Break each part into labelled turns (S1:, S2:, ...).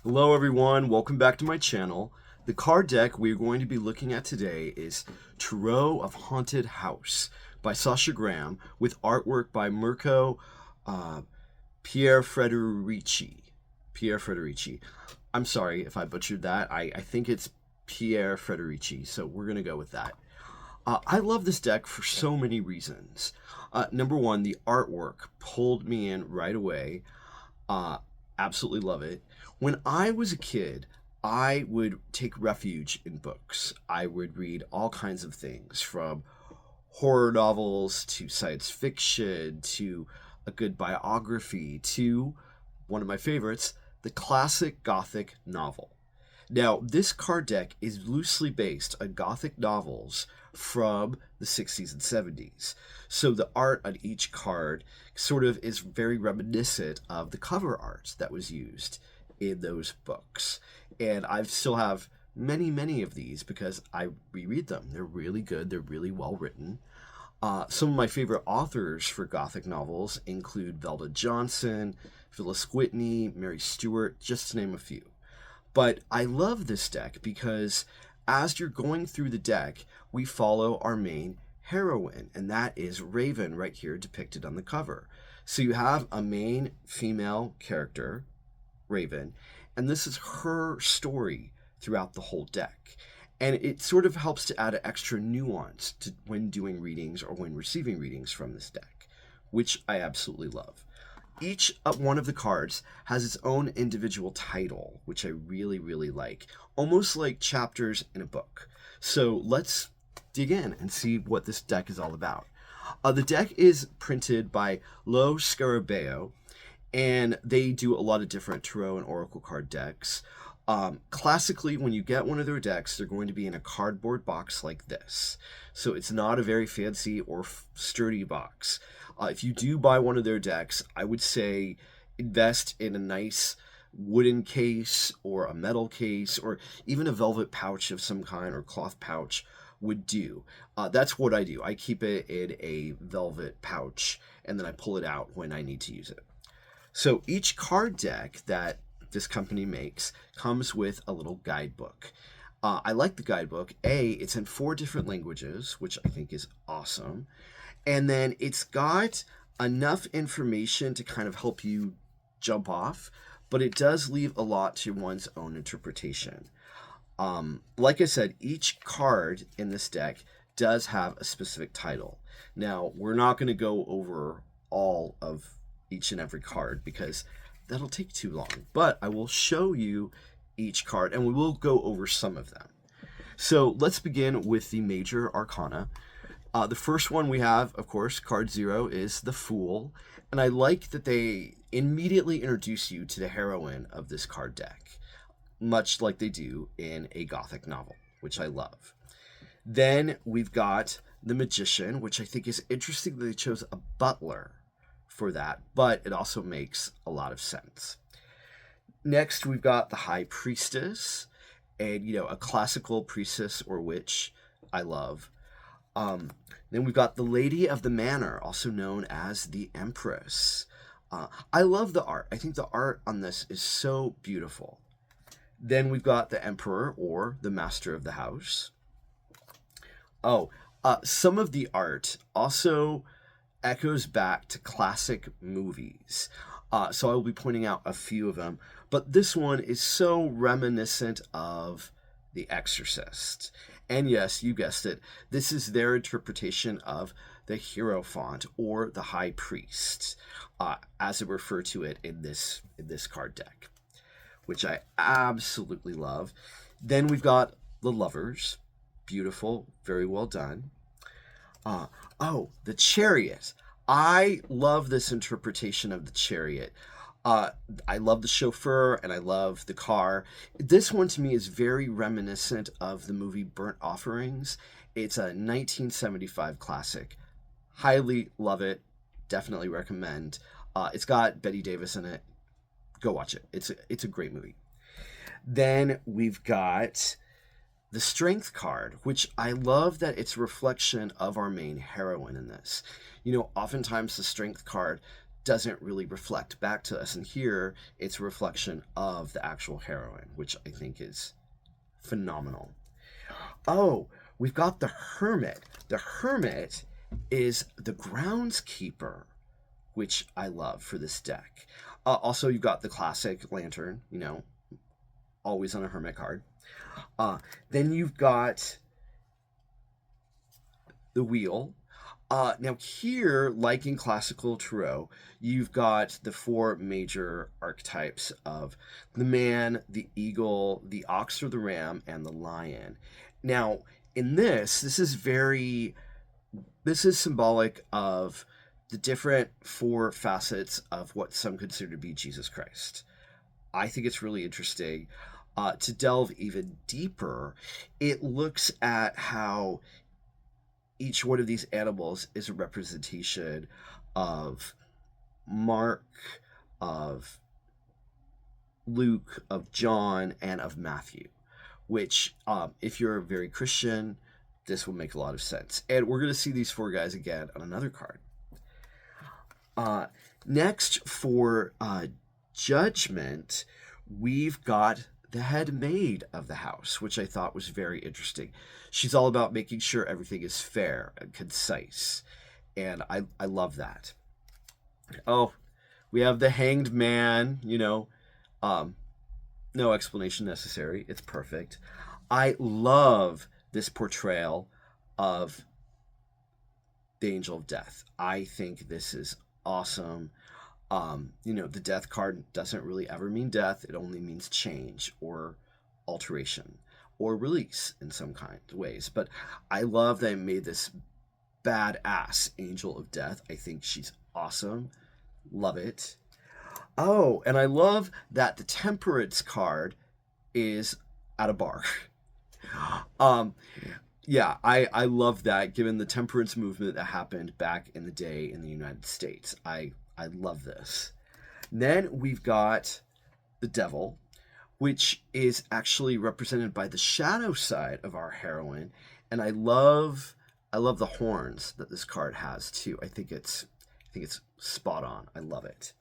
S1: Hello everyone, welcome back to my channel. The card deck we're going to be looking at today is Tarot of Haunted House by Sasha Graham with artwork by Mirco uh, Pierfederici. Pierfederici. I'm sorry if I butchered that. I think it's Pierfederici, so we're going to go with that. I love this deck for so many reasons. Number one, the artwork pulled me in right away. Uh, Absolutely love it. When I was a kid, I would take refuge in books. I would read all kinds of things from horror novels to science fiction to a good biography to one of my favorites, the classic Gothic novel. Now, this card deck is loosely based on Gothic novels from the 60s and 70s. So the art on each card sort of is very reminiscent of the cover art that was used in those books. And I still have many of these because I reread them. They're really good, they're really well written. Some of my favorite authors for Gothic novels include Velda Johnson, Phyllis Whitney, Mary Stewart, just to name a few. But I love this deck because as you're going through the deck, we follow our main heroine, and that is Raven right here depicted on the cover. So you have a main female character, Raven, and this is her story throughout the whole deck. And it sort of helps to add an extra nuance to when doing readings or when receiving readings from this deck, which I absolutely love. Each one of the cards has its own individual title, which I really like, almost like chapters in a book. So let's dig in and see what this deck is all about. The deck is printed by Lo Scarabeo, and they do a lot of different tarot and oracle card decks. Classically, when you get one of their decks, they're going to be in a cardboard box like this. So it's not a very fancy or sturdy box. If you do buy one of their decks, I would say invest in a nice wooden case or a metal case or even a velvet pouch of some kind or cloth pouch would do. That's what I do. I keep it in a velvet pouch and then I pull it out when I need to use it. So each card deck that this company makes comes with a little guidebook. I like the guidebook. It's in 4 different languages, which I think is awesome. And then it's got enough information to kind of help you jump off, but it does leave a lot to one's own interpretation. Like I said, each card in this deck does have a specific title. Now, we're not going to go over all of each and every card because that'll take too long, but I will show you each card and we will go over some of them. So let's begin with the major arcana. The first one we have, of course, card 0 is the Fool, and I like that they immediately introduce you to the heroine of this card deck, much like they do in a Gothic novel, which I love. Then we've got the Magician, which I think is interesting that they chose a butler for that, but it also makes a lot of sense. Next, we've got the High Priestess, and a classical priestess or witch I love. Then we've got the Lady of the Manor, also known as the Empress. I love the art. I think the art on this is so beautiful. Then we've got the Emperor or the Master of the House. Some of the art also echoes back to classic movies. So I will be pointing out a few of them. But this one is so reminiscent of The Exorcist. And yes, you guessed it, this is their interpretation of the Hierophant or the High Priest, as I refer to it in this card deck, which I absolutely love. Then we've got the Lovers. Beautiful, very well done. The Chariot. I love this interpretation of the Chariot. I love the chauffeur and I love the car. This one to me is very reminiscent of the movie Burnt Offerings. It's a 1975 classic. Highly love it. Definitely recommend. It's got Betty Davis in it. Go watch it. It's a great movie. Then we've got the Strength card, which I love that it's a reflection of our main heroine in this. Oftentimes the Strength card doesn't really reflect back to us. And here it's a reflection of the actual heroine, which I think is phenomenal. Oh, we've got the Hermit. The Hermit is the groundskeeper, which I love for this deck. Also, you've got the classic Lantern, always on a Hermit card. Then you've got the Wheel. Now here, like in classical tarot, you've got the 4 major archetypes of the man, the eagle, the ox or the ram, and the lion. Now, in this is symbolic of the different 4 facets of what some consider to be Jesus Christ. I think it's really interesting. To delve even deeper, it looks at how each one of these animals is a representation of Mark, of Luke, of John, and of Matthew, which, if you're very Christian, this will make a lot of sense. And we're going to see these 4 guys again on another card. Next, for Judgment, we've got the head maid of the house, which I thought was very interesting. She's all about making sure everything is fair and concise, and I love that. Oh, we have the Hanged Man, no explanation necessary. It's perfect. I love this portrayal of the Angel of Death. I think this is awesome. The death card doesn't really ever mean death. It only means change or alteration or release in some kind of ways. But I love that I made this badass Angel of Death. I think she's awesome. Love it. Oh, and I love that the Temperance card is at a bar. Yeah, I love that, given the temperance movement that happened back in the day in the United States. I love this. Then we've got the Devil, which is actually represented by the shadow side of our heroine, and I love the horns that this card has too. I think it's spot on. I love it.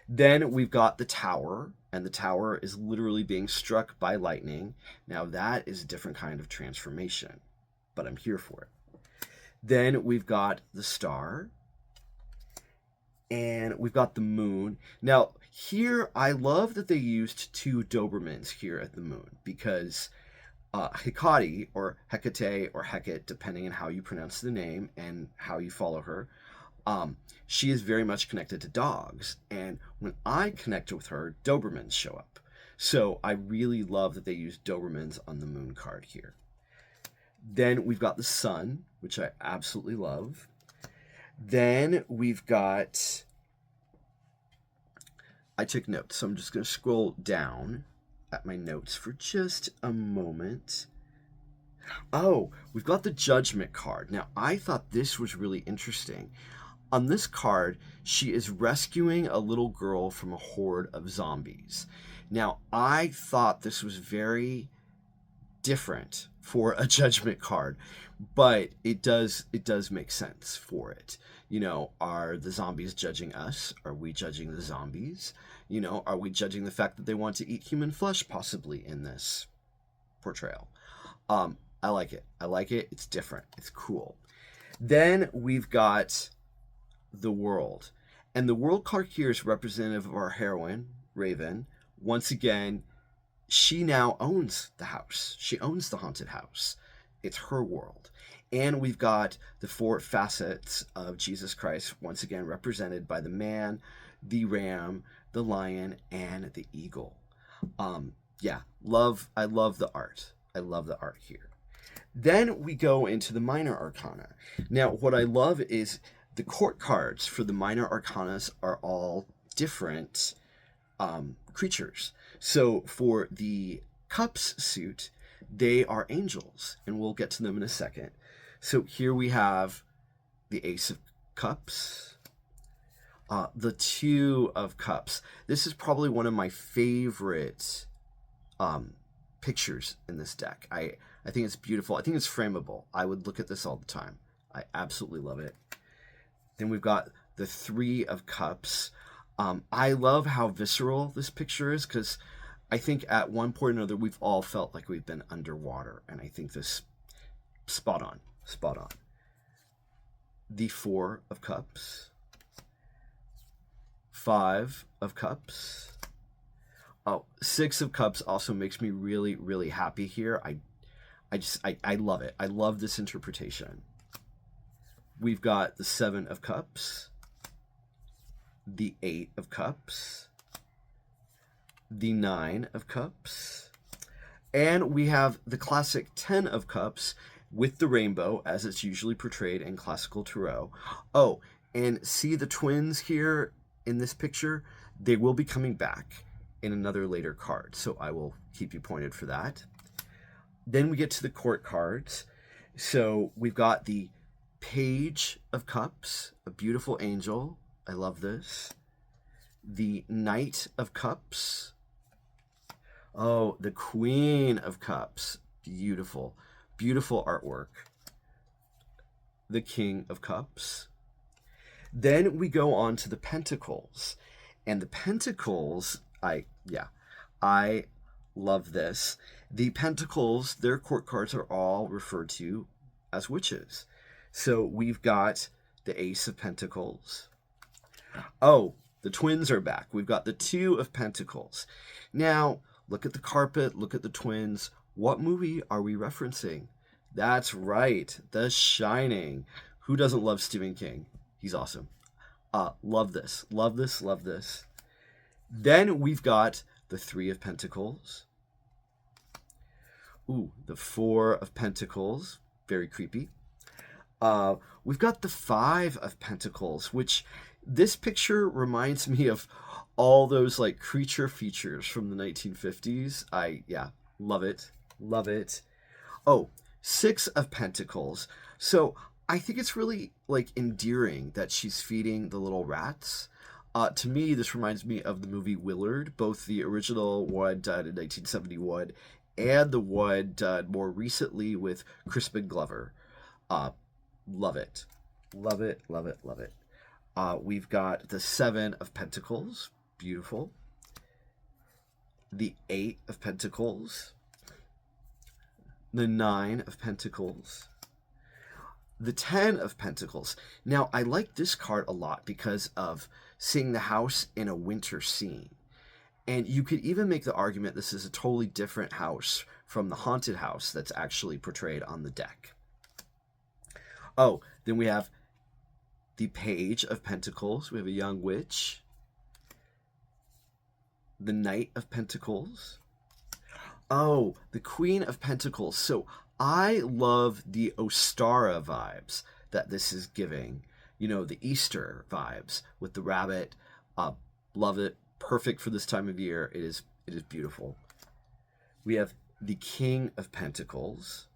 S1: Then we've got the Tower, and the Tower is literally being struck by lightning. Now that is a different kind of transformation, but I'm here for it. Then we've got the Star, and we've got the Moon. Now here, I love that they used 2 Dobermans here at the Moon, because Hecate, or Hecate, or Hecate, depending on how you pronounce the name and how you follow her, she is very much connected to dogs. And when I connect with her, Dobermans show up. So I really love that they use Dobermans on the Moon card here. Then we've got the Sun, which I absolutely love. Then we've got... I took notes, so I'm just going to scroll down at my notes for just a moment. Oh, we've got the Judgment card. Now, I thought this was really interesting. On this card, she is rescuing a little girl from a horde of zombies. Now, I thought this was very different for a Judgment card, but it does make sense for it. Are the zombies judging us? Are we judging the zombies? Are we judging the fact that they want to eat human flesh possibly in this portrayal? I like it. It's different. It's cool. Then we've got the World. And the World card here is representative of our heroine, Raven. Once again, she now owns the house. She owns the haunted house. It's her world. And we've got the 4 facets of Jesus Christ, once again represented by the man, the ram, the lion, and the eagle. I love the art. I love the art here. Then we go into the minor arcana. Now, what I love is the court cards for the minor arcanas are all different creatures. So for the Cups suit, they are angels, and we'll get to them in a second. So here we have the Ace of Cups, the 2 of Cups. This is probably one of my favorite pictures in this deck. I think it's beautiful. I think it's frameable. I would look at this all the time. I absolutely love it. Then we've got the Three of Cups. I love how visceral this picture is, because I think at one point or another we've all felt like we've been underwater, and I think this spot on, spot on. The Four of Cups, Five of Cups. Oh, Six of Cups also makes me really, really happy here. I love it. I love this interpretation. We've got the Seven of Cups, the Eight of Cups, the Nine of Cups, and we have the classic Ten of Cups with the rainbow, as it's usually portrayed in classical tarot. Oh, and see the twins here in this picture? They will be coming back in another later card, so I will keep you pointed for that. Then we get to the court cards. So we've got the Page of Cups, a beautiful angel. I love this. The Knight of Cups. Oh, the Queen of Cups. Beautiful, beautiful artwork. The King of Cups. Then we go on to the Pentacles. And the Pentacles, I love this. The Pentacles, their court cards are all referred to as witches. So we've got the Ace of Pentacles. Oh, the twins are back. We've got the Two of Pentacles. Now, look at the carpet, look at the twins. What movie are we referencing? That's right, The Shining. Who doesn't love Stephen King? He's awesome. Love this, love this, love this. Then we've got the Three of Pentacles. Ooh, the Four of Pentacles. Very creepy. We've got the Five of Pentacles, which this picture reminds me of all those like creature features from the 1950s. Love it. Love it. Oh, Six of Pentacles. So I think it's really like endearing that she's feeding the little rats. To me, this reminds me of the movie Willard, both the original one done in 1971 and the one done more recently with Crispin Glover. Love it. Love it, love it, love it. We've got the Seven of Pentacles. Beautiful. The Eight of Pentacles. The Nine of Pentacles. The Ten of Pentacles. Now, I like this card a lot because of seeing the house in a winter scene. And you could even make the argument this is a totally different house from the haunted house that's actually portrayed on the deck. Oh, then we have the Page of Pentacles. We have a young witch. The Knight of Pentacles. Oh, the Queen of Pentacles. So I love the Ostara vibes that this is giving. You know, the Easter vibes with the rabbit. Love it. Perfect for this time of year. It is beautiful. We have the King of Pentacles.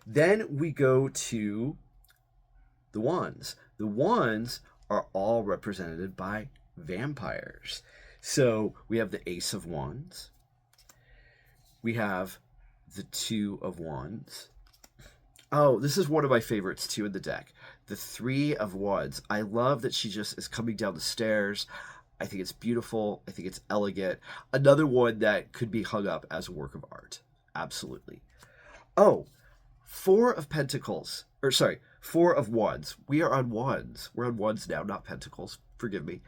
S1: Then we go to the Wands. The Wands are all represented by vampires. So we have the Ace of Wands. We have the Two of Wands. Oh, this is one of my favorites too in the deck. The Three of Wands. I love that she just is coming down the stairs. I think it's beautiful. I think it's elegant. Another one that could be hung up as a work of art. Absolutely. Oh, Four of Pentacles. Or sorry, Four of Wands. We are on Wands. We're on Wands now, not Pentacles. Forgive me.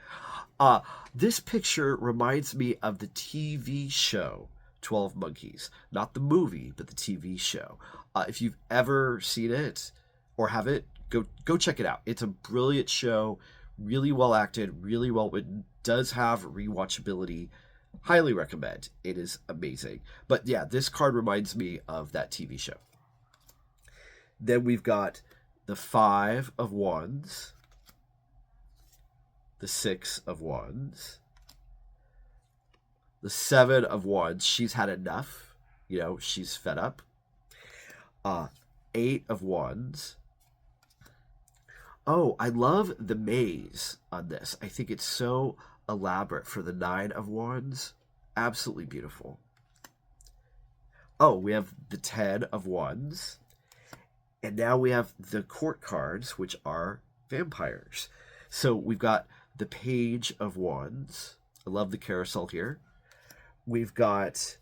S1: This picture reminds me of the TV show 12 Monkeys. Not the movie, but the TV show. If you've ever seen it or have it, go check it out. It's a brilliant show. Really well acted, really well written, does have rewatchability. Highly recommend. It is amazing. But yeah, this card reminds me of that TV show. Then we've got the Five of Wands, the Six of Wands, the Seven of Wands. She's had enough. You know, she's fed up. Eight of Wands. Oh, I love the maze on this. I think it's so elaborate for the Nine of Wands. Absolutely beautiful. Oh, we have the Ten of Wands. And now we have the court cards, which are vampires. So we've got the Page of Wands. I love the carousel here. We've got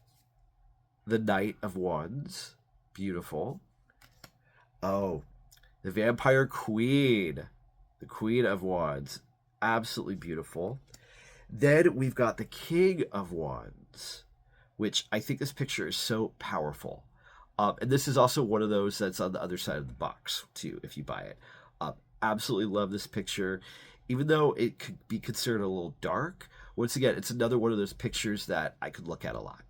S1: the Knight of Wands. Beautiful. Oh, the Vampire Queen. The Queen of Wands. Absolutely beautiful. Then we've got the King of Wands, which I think this picture is so powerful. And this is also one of those that's on the other side of the box, too, if you buy it. Absolutely love this picture. Even though it could be considered a little dark, once again, it's another one of those pictures that I could look at a lot.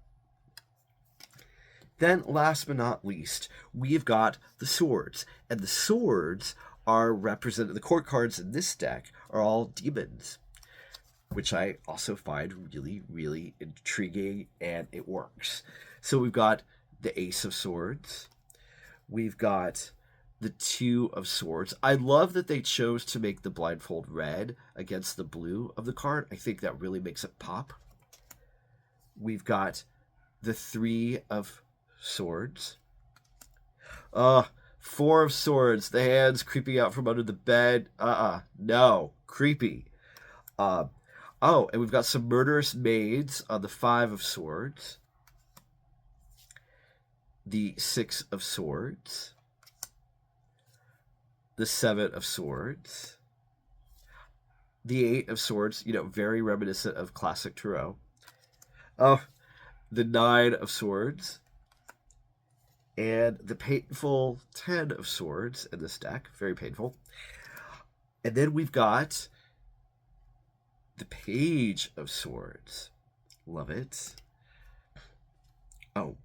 S1: Then, last but not least, we've got the swords. And the swords are represented, the court cards in this deck are all demons, which I also find really, really intriguing, and it works. So we've got the Ace of Swords. We've got the Two of Swords. I love that they chose to make the blindfold red against the blue of the card. I think that really makes it pop. We've got the Three of Swords. Four of Swords. The hands creeping out from under the bed. No. Creepy. Oh, and we've got some Murderous Maids on the Five of Swords. The Six of Swords. The Seven of Swords. The Eight of Swords, very reminiscent of classic Tarot. Oh, the Nine of Swords. And the painful 10 of Swords in this deck. Very painful. And then we've got the Page of Swords. Love it. Oh,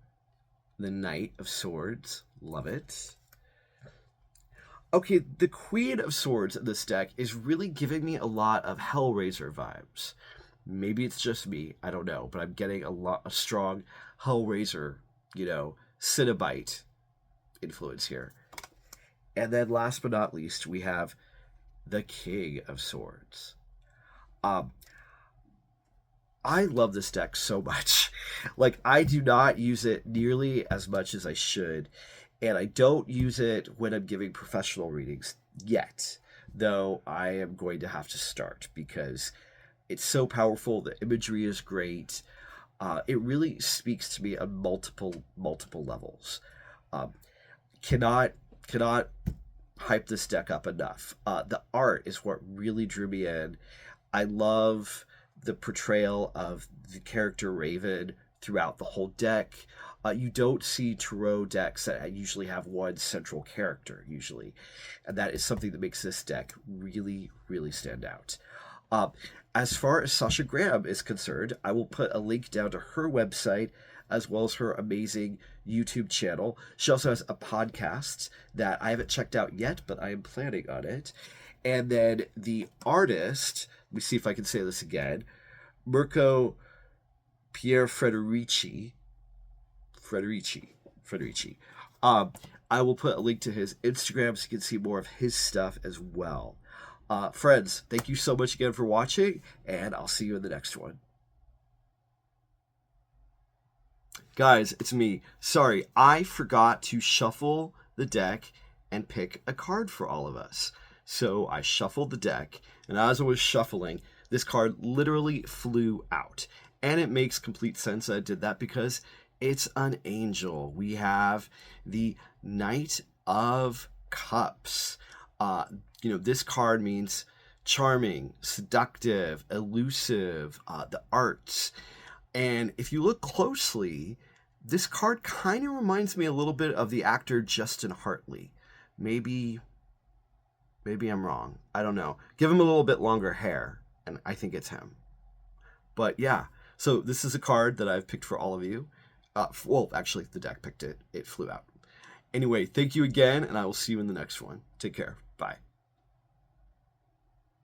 S1: the Knight of Swords. Love it. Okay, the Queen of Swords in this deck is really giving me a lot of Hellraiser vibes. Maybe it's just me, I don't know, but I'm getting a strong Hellraiser, Cenobite influence here. And then last but not least, we have the King of Swords. I love this deck so much. I do not use it nearly as much as I should, and I don't use it when I'm giving professional readings yet, though I am going to have to start because it's so powerful. The imagery is great. It really speaks to me on multiple levels. Cannot hype this deck up enough. The art is what really drew me in. I love the portrayal of the character Raven throughout the whole deck. You don't see Tarot decks that usually have one central character, usually. And that is something that makes this deck really, really stand out. As far as Sasha Graham is concerned, I will put a link down to her website as well as her amazing YouTube channel. She also has a podcast that I haven't checked out yet, but I am planning on it. And then the artist, let me see if I can say this again, Mirco Pierfederici. I will put a link to his Instagram so you can see more of his stuff as well. Friends, thank you so much again for watching, and I'll see you in the next one. Guys, it's me. Sorry, I forgot to shuffle the deck and pick a card for all of us. So I shuffled the deck, and as I was shuffling, this card literally flew out. And it makes complete sense that I did that because it's an angel. We have the Knight of Cups. This card means charming, seductive, elusive, the arts. And if you look closely, this card kind of reminds me a little bit of the actor Justin Hartley. Maybe I'm wrong. I don't know. Give him a little bit longer hair, and I think it's him. But yeah, so this is a card that I've picked for all of you. Actually, the deck picked it. It flew out. Anyway, thank you again, and I will see you in the next one. Take care.